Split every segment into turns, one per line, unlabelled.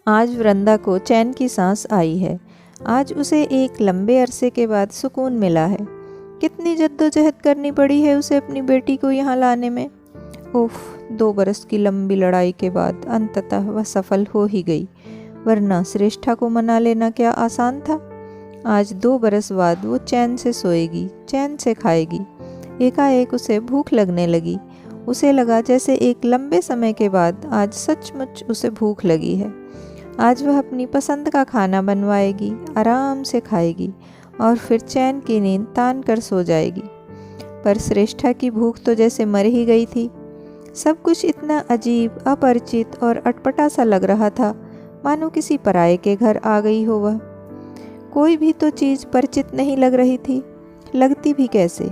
आज वृंदा को चैन की सांस आई है। आज उसे एक लंबे अरसे के बाद सुकून मिला है। कितनी जद्दोजहद करनी पड़ी है उसे अपनी बेटी को यहाँ लाने में। उफ, 2 बरस की लंबी लड़ाई के बाद अंततः वह सफल हो ही गई, वरना श्रेष्ठा को मना लेना क्या आसान था। आज 2 बरस बाद वो चैन से सोएगी, चैन से खाएगी। एकाएक उसे भूख लगने लगी। उसे लगा जैसे एक लंबे समय के बाद आज सचमुच उसे भूख लगी है। आज वह अपनी पसंद का खाना बनवाएगी, आराम से खाएगी और फिर चैन की नींद तान कर सो जाएगी। पर श्रेष्ठा की भूख तो जैसे मर ही गई थी। सब कुछ इतना अजीब, अपरिचित और अटपटा सा लग रहा था, मानो किसी पराये के घर आ गई हो वह। कोई भी तो चीज़ परिचित नहीं लग रही थी। लगती भी कैसे?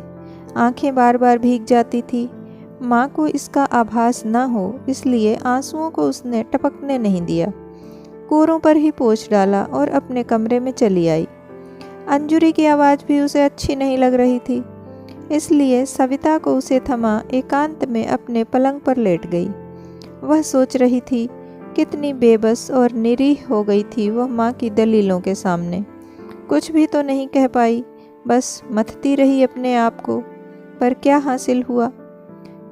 आंखें बार बार भीग जाती थी। माँ को इसका आभास न हो इसलिए आंसुओं को उसने टपकने नहीं दिया। कोरों पर ही पोंछ डाला और अपने कमरे में चली आई। अंजुरी की आवाज़ भी उसे अच्छी नहीं लग रही थी, इसलिए सविता को उसे थमा एकांत में अपने पलंग पर लेट गई। वह सोच रही थी कितनी बेबस और निरीह हो गई थी वह माँ की दलीलों के सामने। कुछ भी तो नहीं कह पाई, बस मथती रही अपने आप को। पर क्या हासिल हुआ?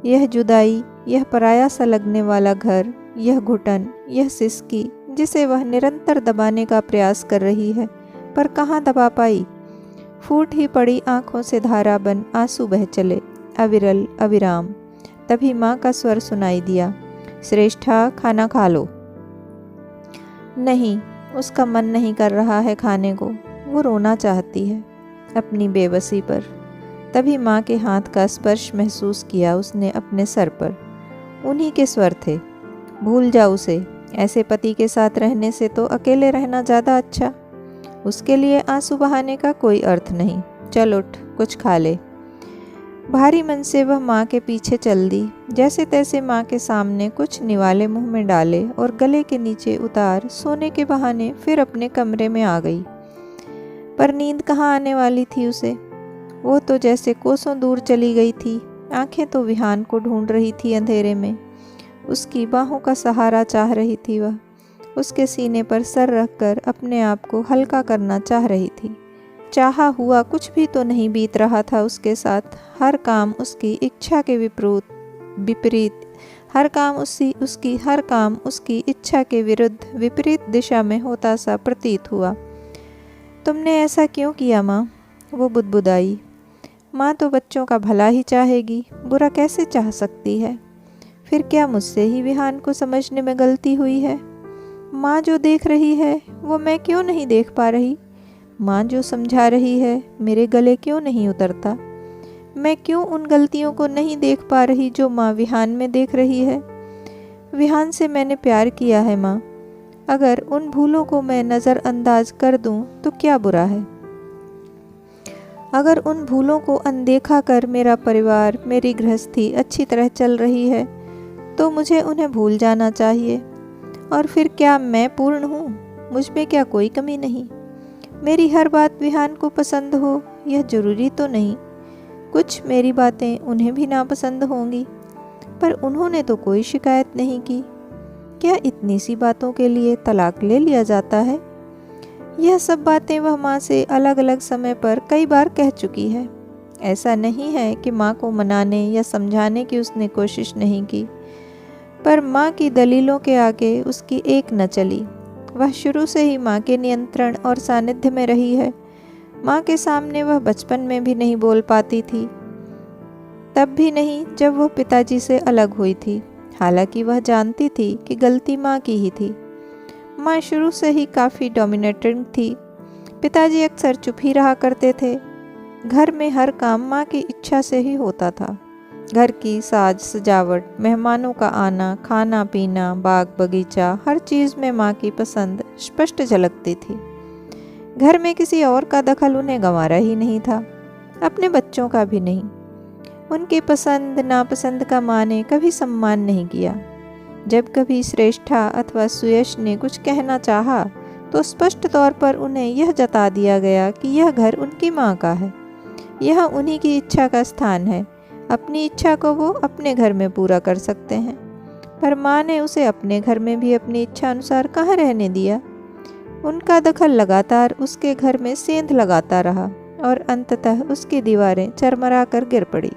यह जुदाई, यह पराया सा लगने वाला घर, यह घुटन, यह सिसकी जिसे वह निरंतर दबाने का प्रयास कर रही है, पर कहाँ दबा पाई। फूट ही पड़ी आंखों से धारा बन आंसू बह चले, अविरल अविराम। तभी माँ का स्वर सुनाई दिया, श्रेष्ठा खाना खा लो। नहीं, उसका मन नहीं कर रहा है खाने को। वो रोना चाहती है अपनी बेबसी पर। तभी माँ के हाथ का स्पर्श महसूस किया उसने अपने सर पर। उन्हीं के स्वर थे, भूल जा उसे, ऐसे पति के साथ रहने से तो अकेले रहना ज़्यादा अच्छा। उसके लिए आंसू बहाने का कोई अर्थ नहीं। चल उठ, कुछ खा ले। भारी मन से वह माँ के पीछे चल दी। जैसे तैसे माँ के सामने कुछ निवाले मुंह में डाले और गले के नीचे उतार सोने के बहाने फिर अपने कमरे में आ गई। पर नींद कहाँ आने वाली थी उसे। वो तो जैसे कोसों दूर चली गई थी। आंखें तो विहान को ढूंढ रही थी अंधेरे में। उसकी बाहों का सहारा चाह रही थी वह। उसके सीने पर सर रखकर अपने आप को हल्का करना चाह रही थी। चाहा हुआ कुछ भी तो नहीं बीत रहा था उसके साथ। हर काम उसकी इच्छा के विपरीत, हर काम उसकी इच्छा के विरुद्ध विपरीत दिशा में होता सा प्रतीत हुआ। तुमने ऐसा क्यों किया माँ? वो बुदबुदाई। माँ तो बच्चों का भला ही चाहेगी, बुरा कैसे चाह सकती है? फिर क्या मुझसे ही विहान को समझने में गलती हुई है? माँ जो देख रही है वो मैं क्यों नहीं देख पा रही? माँ जो समझा रही है मेरे गले क्यों नहीं उतरता? मैं क्यों उन गलतियों को नहीं देख पा रही जो माँ विहान में देख रही है? विहान से मैंने प्यार किया है माँ। अगर उन भूलों को मैं नज़रअंदाज कर दूं तो क्या बुरा है? अगर उन भूलों को अनदेखा कर मेरा परिवार, मेरी गृहस्थी अच्छी तरह चल रही है तो मुझे उन्हें भूल जाना चाहिए। और फिर क्या मैं पूर्ण हूँ? मुझ में क्या कोई कमी नहीं? मेरी हर बात विहान को पसंद हो यह जरूरी तो नहीं। कुछ मेरी बातें उन्हें भी नापसंद होंगी, पर उन्होंने तो कोई शिकायत नहीं की। क्या इतनी सी बातों के लिए तलाक ले लिया जाता है? यह सब बातें वह माँ से अलग अलग समय पर कई बार कह चुकी है। ऐसा नहीं है कि माँ को मनाने या समझाने की उसने कोशिश नहीं की, पर माँ की दलीलों के आगे उसकी एक न चली। वह शुरू से ही माँ के नियंत्रण और सानिध्य में रही है। माँ के सामने वह बचपन में भी नहीं बोल पाती थी, तब भी नहीं जब वह पिताजी से अलग हुई थी। हालांकि वह जानती थी कि गलती माँ की ही थी। माँ शुरू से ही काफ़ी डोमिनेटिंग थी। पिताजी अक्सर चुप ही रहा करते थे। घर में हर काम माँ की इच्छा से ही होता था। घर की साज सजावट, मेहमानों का आना, खाना पीना, बाग बगीचा, हर चीज़ में माँ की पसंद स्पष्ट झलकती थी। घर में किसी और का दखल उन्हें गंवारा ही नहीं था, अपने बच्चों का भी नहीं। उनकी पसंद नापसंद का माँ ने कभी सम्मान नहीं किया। जब कभी श्रेष्ठा अथवा सुयश ने कुछ कहना चाहा तो स्पष्ट तौर पर उन्हें यह जता दिया गया कि यह घर उनकी माँ का है, यह उन्हीं की इच्छा का स्थान है। अपनी इच्छा को वो अपने घर में पूरा कर सकते हैं। पर माँ ने उसे अपने घर में भी अपनी इच्छा अनुसार कहाँ रहने दिया। उनका दखल लगातार उसके घर में सेंध लगाता रहा और अंततः उसकी दीवारें चरमरा कर गिर पड़ी।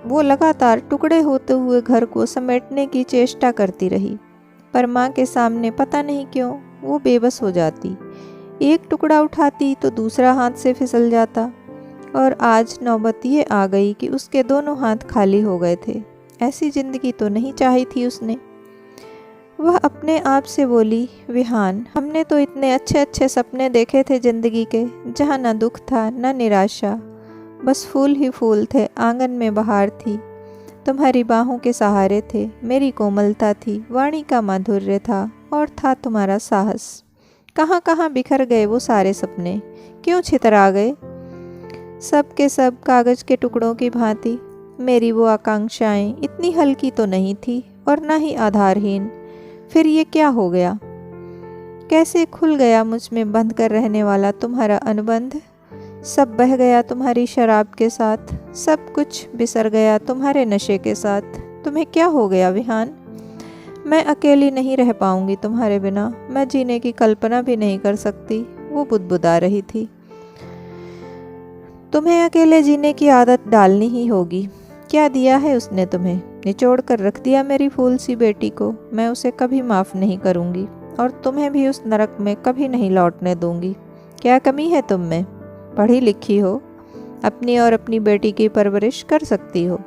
वो लगातार टुकड़े होते हुए घर को समेटने की चेष्टा करती रही, पर माँ के सामने पता नहीं क्यों वो बेबस हो जाती। एक टुकड़ा उठाती तो दूसरा हाथ से फिसल जाता, और आज नौबत ये आ गई कि उसके दोनों हाथ खाली हो गए थे। ऐसी जिंदगी तो नहीं चाही थी उसने। वह अपने आप से बोली, विहान, हमने तो इतने अच्छे अच्छे सपने देखे थे जिंदगी के, जहाँ न दुख था न निराशा, बस फूल ही फूल थे, आंगन में बहार थी, तुम्हारी बाहों के सहारे थे, मेरी कोमलता थी, वाणी का माधुर्य था और था तुम्हारा साहस। कहाँ कहाँ बिखर गए वो सारे सपने, क्यों छितरा गए? सब के सब कागज के टुकड़ों की भांति मेरी वो आकांक्षाएं इतनी हल्की तो नहीं थी और ना ही आधारहीन। फिर ये क्या हो गया? कैसे खुल गया मुझ में बंध कर रहने वाला तुम्हारा अनुबंध? सब बह गया तुम्हारी शराब के साथ, सब कुछ बिसर गया तुम्हारे नशे के साथ। तुम्हें क्या हो गया विहान? मैं अकेली नहीं रह पाऊंगी तुम्हारे बिना, मैं जीने की कल्पना भी नहीं कर सकती। वो बुदबुदा रही थी। तुम्हें अकेले जीने की आदत डालनी ही होगी। क्या दिया है उसने तुम्हें? निचोड़ कर रख दिया मेरी फूल सी बेटी को। मैं उसे कभी माफ़ नहीं करूंगी और तुम्हें भी उस नरक में कभी नहीं लौटने दूंगी। क्या कमी है तुम में? पढ़ी लिखी हो, अपनी और अपनी बेटी की परवरिश कर सकती हो।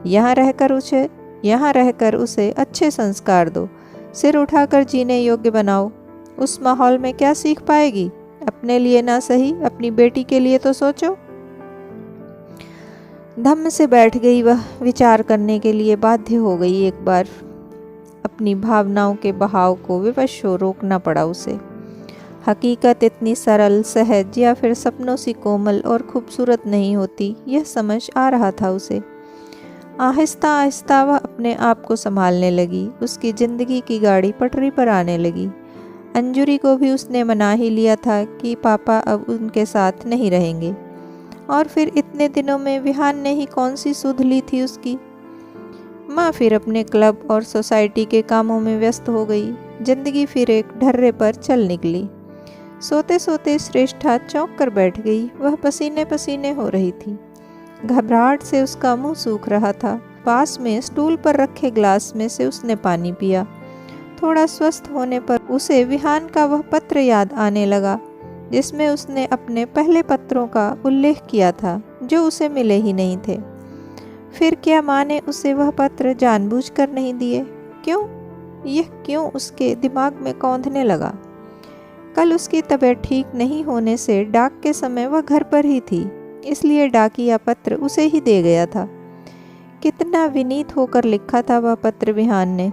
यहाँ रहकर उसे अच्छे संस्कार दो, सिर उठाकर जीने योग्य बनाओ। उस माहौल में क्या सीख पाएगी? अपने लिए ना सही, अपनी बेटी के लिए तो सोचो। धम्म से बैठ गई वह, विचार करने के लिए बाध्य हो गई। एक बार अपनी भावनाओं के बहाव को विवश हो रोकना पड़ा उसे। हकीकत इतनी सरल, सहज या फिर सपनों सी कोमल और खूबसूरत नहीं होती, यह समझ आ रहा था उसे। आहिस्ता आहिस्ता वह अपने आप को संभालने लगी। उसकी जिंदगी की गाड़ी पटरी पर आने लगी। अंजुरी को भी उसने मना ही लिया था कि पापा अब उनके साथ नहीं रहेंगे। और फिर इतने दिनों में विहान ने ही कौन सी सुध ली थी उसकी। माँ फिर अपने क्लब और सोसाइटी के कामों में व्यस्त हो गई। जिंदगी फिर एक ढर्रे पर चल निकली। सोते सोते श्रेष्ठा चौंक कर बैठ गई। वह पसीने पसीने हो रही थी। घबराहट से उसका मुंह सूख रहा था। पास में स्टूल पर रखे ग्लास में से उसने पानी पिया। थोड़ा स्वस्थ होने पर उसे विहान का वह पत्र याद आने लगा जिसमें उसने अपने पहले पत्रों का उल्लेख किया था, जो उसे मिले ही नहीं थे। फिर क्या माँ ने उसे वह पत्र जानबूझकर नहीं दिए? क्यों? यह क्यों उसके दिमाग में कौंधने लगा। कल उसकी तबीयत ठीक नहीं होने से डाक के समय वह घर पर ही थी, इसलिए डाकिया पत्र उसे ही दे गया था। कितना विनीत होकर लिखा था वह पत्र विहान ने।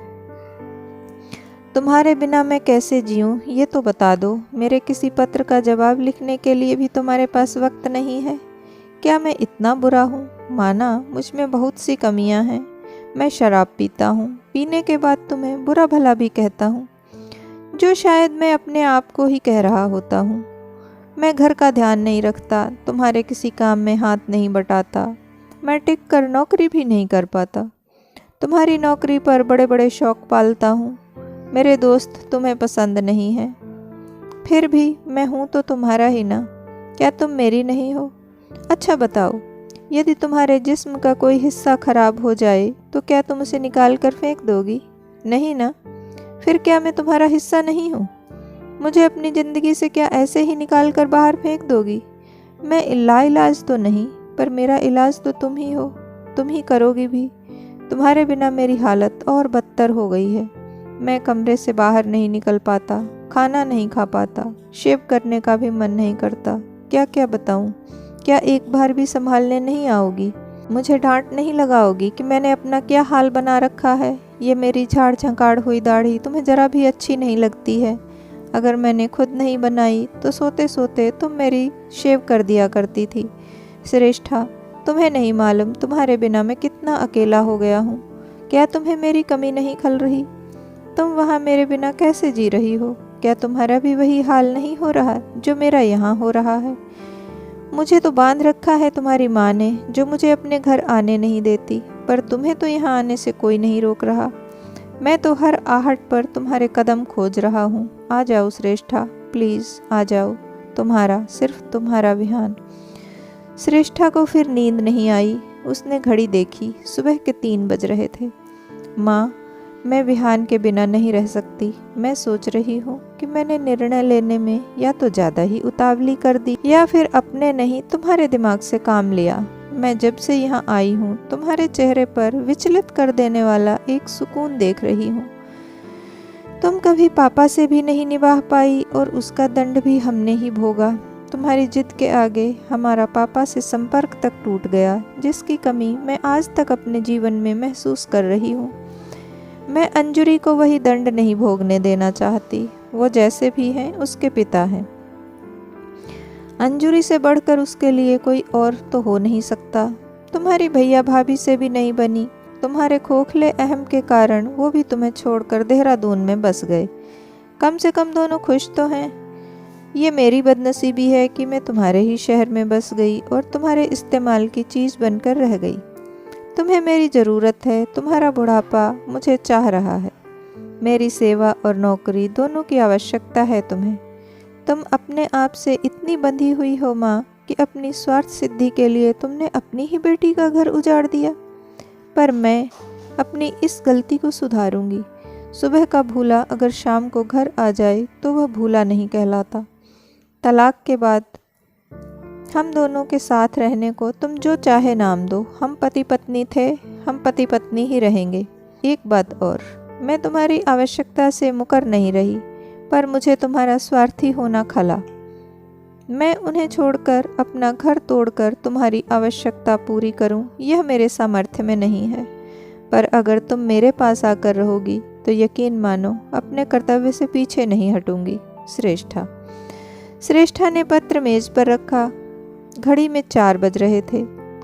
तुम्हारे बिना मैं कैसे जीऊँ, ये तो बता दो। मेरे किसी पत्र का जवाब लिखने के लिए भी तुम्हारे पास वक्त नहीं है। क्या मैं इतना बुरा हूँ? माना मुझ में बहुत सी कमियाँ हैं। मैं शराब पीता हूँ, पीने के बाद तुम्हें बुरा भला भी कहता हूँ, जो शायद मैं अपने आप को ही कह रहा होता हूँ। मैं घर का ध्यान नहीं रखता, तुम्हारे किसी काम में हाथ नहीं बटाता, मैं टिक कर नौकरी भी नहीं कर पाता। तुम्हारी नौकरी पर बड़े बड़े शौक पालता हूँ। मेरे दोस्त तुम्हें पसंद नहीं हैं। फिर भी मैं हूँ तो तुम्हारा ही ना। क्या तुम मेरी नहीं हो? अच्छा बताओ, यदि तुम्हारे जिस्म का कोई हिस्सा खराब हो जाए तो क्या तुम उसे निकाल कर फेंक दोगी? नहीं ना। फिर क्या मैं तुम्हारा हिस्सा नहीं हूँ? मुझे अपनी ज़िंदगी से क्या ऐसे ही निकाल कर बाहर फेंक दोगी? मैं लाइलाज तो नहीं, पर मेरा इलाज तो तुम ही हो, तुम ही करोगी भी। तुम्हारे बिना मेरी हालत और बदतर हो गई है। मैं कमरे से बाहर नहीं निकल पाता, खाना नहीं खा पाता, शेव करने का भी मन नहीं करता। क्या क्या बताऊं? क्या एक बार भी संभालने नहीं आओगी? मुझे डांट नहीं लगाओगी कि मैंने अपना क्या हाल बना रखा है? ये मेरी झाड़ झंकाड़ हुई दाढ़ी तुम्हें ज़रा भी अच्छी नहीं लगती है। अगर मैंने खुद नहीं बनाई तो सोते सोते तुम मेरी शेव कर दिया करती थी। श्रेष्ठा, तुम्हें नहीं मालूम तुम्हारे बिना मैं कितना अकेला हो गया हूँ। क्या तुम्हें मेरी कमी नहीं खल रही? तुम वहाँ मेरे बिना कैसे जी रही हो? क्या तुम्हारा भी वही हाल नहीं हो रहा जो मेरा यहाँ हो रहा है? मुझे तो बांध रखा है तुम्हारी माँ ने, जो मुझे अपने घर आने नहीं देती, पर तुम्हें तो यहाँ आने से कोई नहीं रोक रहा। मैं तो हर आहट पर तुम्हारे कदम खोज रहा हूँ। आ जाओ श्रेष्ठा, प्लीज़ आ जाओ। तुम्हारा, सिर्फ तुम्हारा विहान। श्रेष्ठा को फिर नींद नहीं आई। उसने घड़ी देखी, सुबह के 3 बज रहे थे। माँ, मैं विहान के बिना नहीं रह सकती। मैं सोच रही हूँ कि मैंने निर्णय लेने में या तो ज़्यादा ही उतावली कर दी या फिर अपने नहीं तुम्हारे दिमाग से काम लिया। मैं जब से यहाँ आई हूँ तुम्हारे चेहरे पर विचलित कर देने वाला एक सुकून देख रही हूँ। तुम कभी पापा से भी नहीं निभाह पाई और उसका दंड भी हमने ही भोगा। तुम्हारी जिद के आगे हमारा पापा से संपर्क तक टूट गया, जिसकी कमी मैं आज तक अपने जीवन में महसूस कर रही हूँ। मैं अंजुरी को वही दंड नहीं भोगने देना चाहती। वो जैसे भी हैं उसके पिता हैं। अंजुरी से बढ़कर उसके लिए कोई और तो हो नहीं सकता। तुम्हारी भैया भाभी से भी नहीं बनी। तुम्हारे खोखले अहम के कारण वो भी तुम्हें छोड़कर देहरादून में बस गए। कम से कम दोनों खुश तो हैं। ये मेरी बदनसीबी है कि मैं तुम्हारे ही शहर में बस गई और तुम्हारे इस्तेमाल की चीज़ बनकर रह गई। तुम्हें मेरी ज़रूरत है। तुम्हारा बुढ़ापा मुझे चाह रहा है। मेरी सेवा और नौकरी दोनों की आवश्यकता है तुम्हें। तुम अपने आप से इतनी बंधी हुई हो माँ कि अपनी स्वार्थ सिद्धि के लिए तुमने अपनी ही बेटी का घर उजाड़ दिया। पर मैं अपनी इस गलती को सुधारूंगी। सुबह का भूला अगर शाम को घर आ जाए तो वह भूला नहीं कहलाता। तलाक के बाद हम दोनों के साथ रहने को तुम जो चाहे नाम दो। हम पति पत्नी थे, हम पति पत्नी ही रहेंगे। एक बात और, मैं तुम्हारी आवश्यकता से मुकर नहीं रही, पर मुझे तुम्हारा स्वार्थी होना खला। मैं उन्हें छोड़कर अपना घर तोड़कर तुम्हारी आवश्यकता पूरी करूं, यह मेरे सामर्थ्य में नहीं है। पर अगर तुम मेरे पास आकर रहोगी तो यकीन मानो अपने कर्तव्य से पीछे नहीं हटूंगी। श्रेष्ठा। श्रेष्ठा ने पत्र मेज पर रखा। घड़ी में 4 बज रहे थे।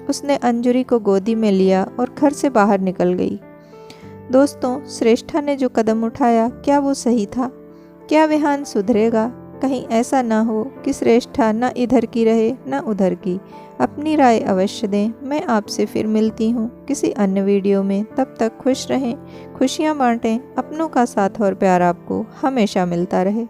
उसने अंजुरी को गोदी में लिया और घर से बाहर निकल गई। दोस्तों, श्रेष्ठा ने जो कदम उठाया, क्या वो सही था? क्या विहान सुधरेगा? कहीं ऐसा ना हो कि श्रेष्ठा न इधर की रहे न उधर की। अपनी राय अवश्य दें। मैं आपसे फिर मिलती हूँ किसी अन्य वीडियो में। तब तक खुश रहें, खुशियाँ बांटें। अपनों का साथ और प्यार आपको हमेशा मिलता रहे।